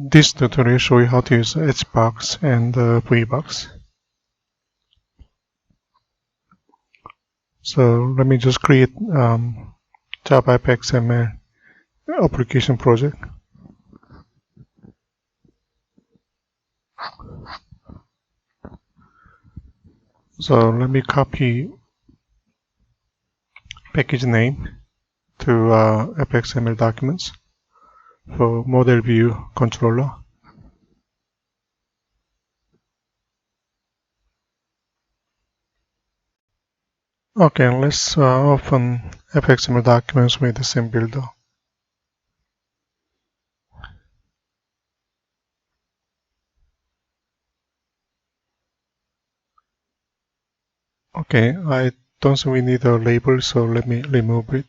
This tutorial shows you how to use HBox and VBox. So let me just create JavaFX XML application project. So let me copy package name to FXML documents for model view controller. Okay, let's open FXML documents with the same builder. Okay, I don't think we need a label, so let me remove it.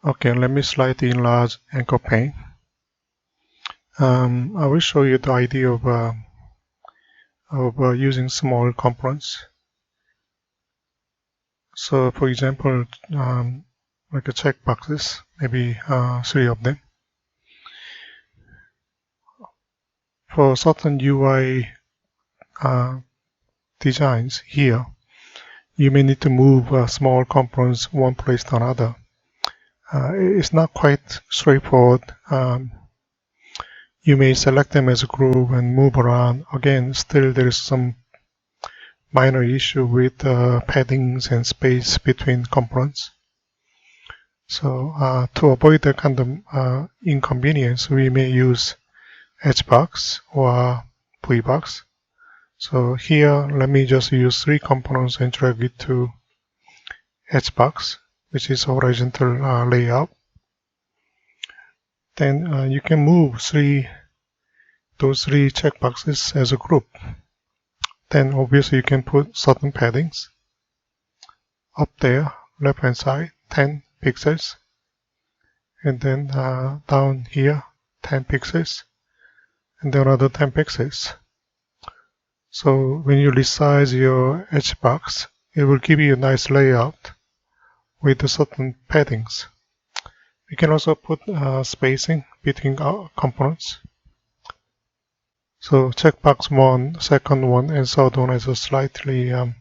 Okay, let me slightly enlarge anchor pane. I will show you the idea of using small components. So, for example, like a checkboxes, maybe 3 of them. For certain UI designs here, you may need to move small components one place to another. It's not quite straightforward. You may select them as a group and move around. Again, still there is some minor issue with paddings and space between components. So to avoid that kind of inconvenience, we may use HBox or VBox. So here, let me just use 3 components and drag it to HBox, which is horizontal layout. Then you can move those three checkboxes as a group. Then obviously you can put certain paddings up there, left hand side, 10 pixels, and then down here 10 pixels, and then another 10 pixels. So when you resize your HBox, it will give you a nice layout with certain paddings. We can also put spacing between our components. So checkbox 1, second one, and third one has a slightly the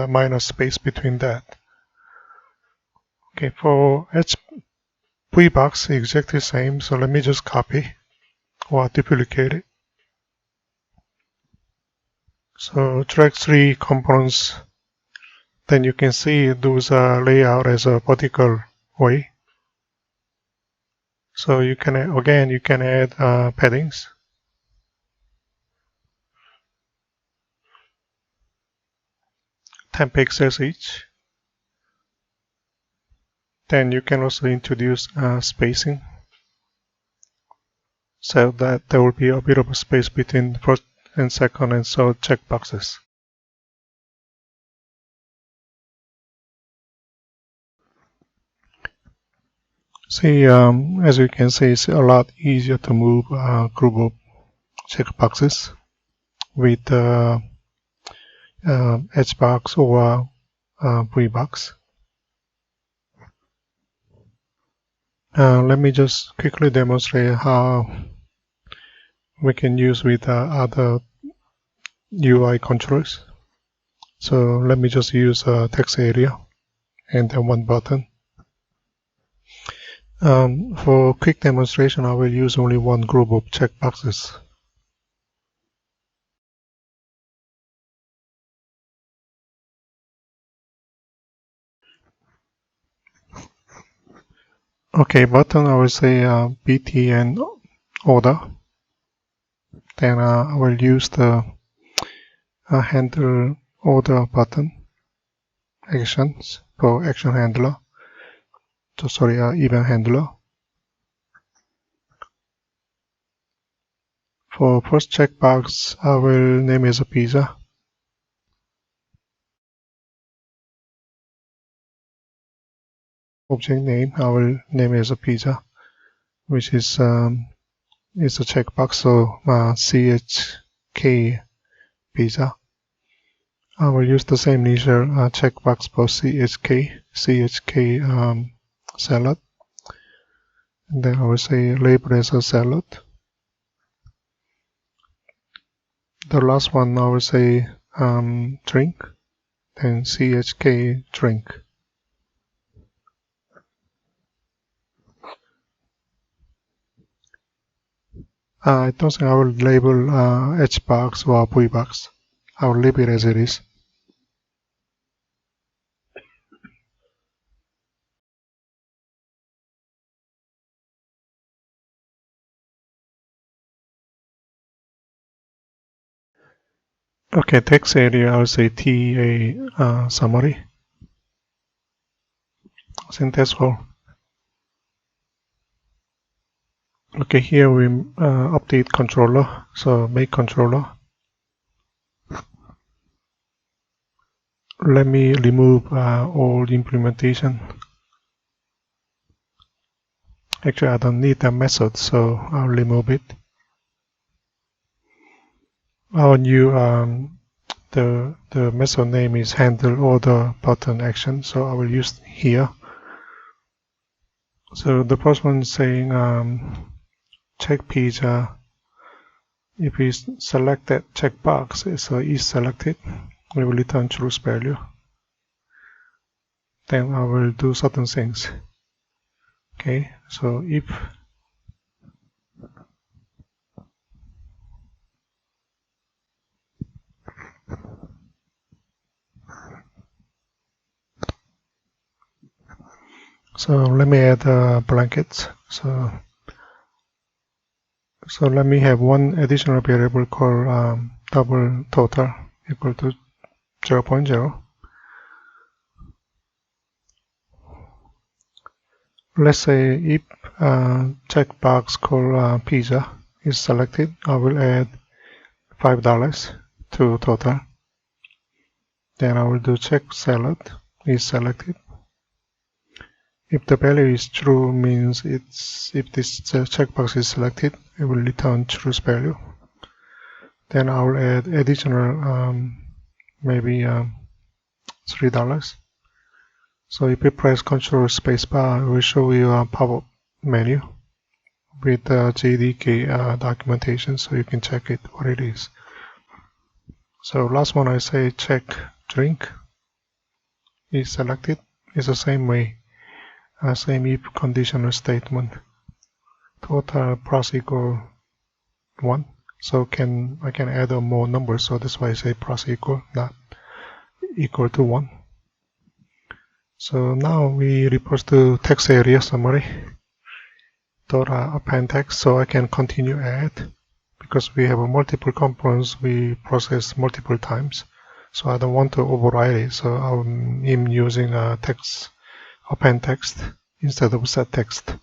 minor space between that. Okay, for VBox, exactly the same. So let me just copy or duplicate it. So drag 3 components. Then you can see those are layout as a vertical way. So you can add paddings. (10 pixels each). Then you can also introduce spacing, so that there will be a bit of a space between the first and second and third checkboxes. See, as you can see, it's a lot easier to move a group of checkboxes with HBox or VBox. Let me just quickly demonstrate how we can use with other UI controls. So let me just use a text area and then one button. For quick demonstration, I will use only one group of checkboxes. Okay, button, I will say BT and order. Then I will use the handle order button actions for action handler. So sorry, event handler. For first checkbox, I will name it as a pizza. Object name, I will name it as a pizza, which is a checkbox, so CHK pizza. I will use the same initial checkbox for CHK, CHK salad, and then I will say label as a salad. The last one I will say drink, then CHK drink. I don't think I will label HBox or VBox. I will leave it as it is. Okay, text area, I will say TA summary. Syntax all. Okay, here we update controller, so make controller. Let me remove all implementation. Actually, I don't need that method, so I'll remove it. Our new the method name is handle order button action, so I will use here. So the first one is saying check pizza. If we select that checkbox, so is selected, we will return true value. Then I will do certain things. Okay, so if so let me add blankets. So let me have one additional variable called double total equal to 0.0. Let's say if checkbox called pizza is selected, I will add $5 to total. Then I will do check salad is selected. If the value is true, means if this checkbox is selected, it will return true value. Then I will add additional maybe $3. So if you press Ctrl spacebar, it will show you a pop-up menu with the JDK documentation, so you can check it what it is. So last one I say check drink is selected. It's the same way. Same if conditional statement. Total plus equal 1. So I can add more numbers, so that's why I say plus equal, not equal to 1. So now we report to text area summary. Append text, so I can continue add. Because we have multiple components, we process multiple times. So I don't want to override it, so I'm using text append text instead of set text.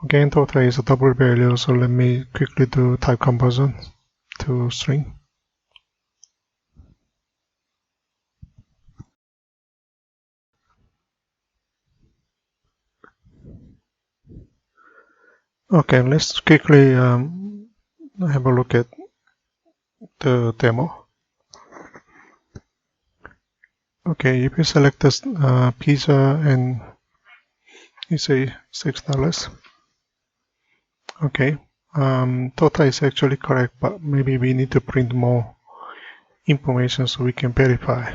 Again, total is a double value, so let me quickly do type conversion to string. Okay, let's quickly have a look at the demo. Okay, if you select this pizza and you say $6. Okay, total is actually correct, but maybe we need to print more information so we can verify.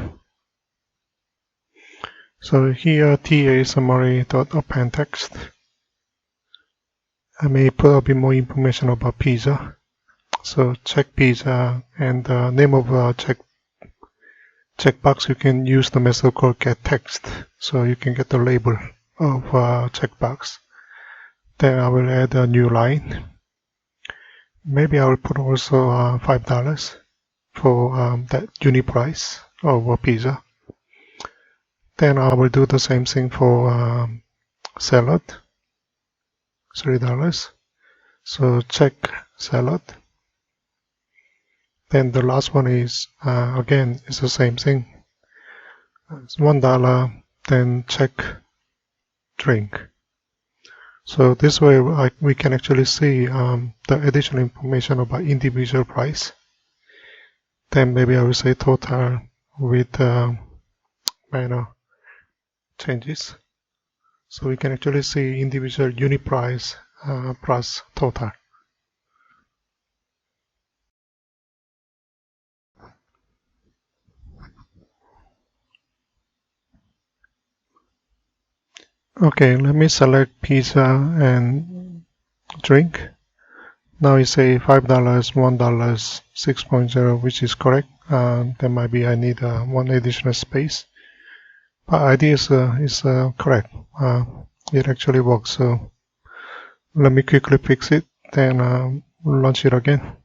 So here TA summary.append text. I may put a bit more information about pizza. So check pizza and the name of checkbox, you can use the method called getText, so you can get the label of checkbox. Then I will add a new line. Maybe I will put also $5 for that unit price of pizza. Then I will do the same thing for salad, $3. So check salad. Then the last one is again it's the same thing. It's $1. Then check drink. So this way we can actually see the additional information about individual price. Then maybe I will say total with changes. So we can actually see individual unit price plus total. Okay, let me select pizza and drink. Now you say $5, $1, 6.0, which is correct. There might be I need one additional space. But idea is correct. It actually works. So let me quickly fix it, then launch it again.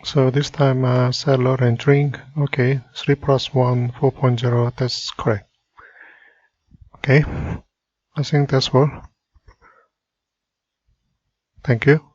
So this time salad and drink. Okay, 3 plus 1, 4.0. That's correct. Okay, I think that's all. Thank you.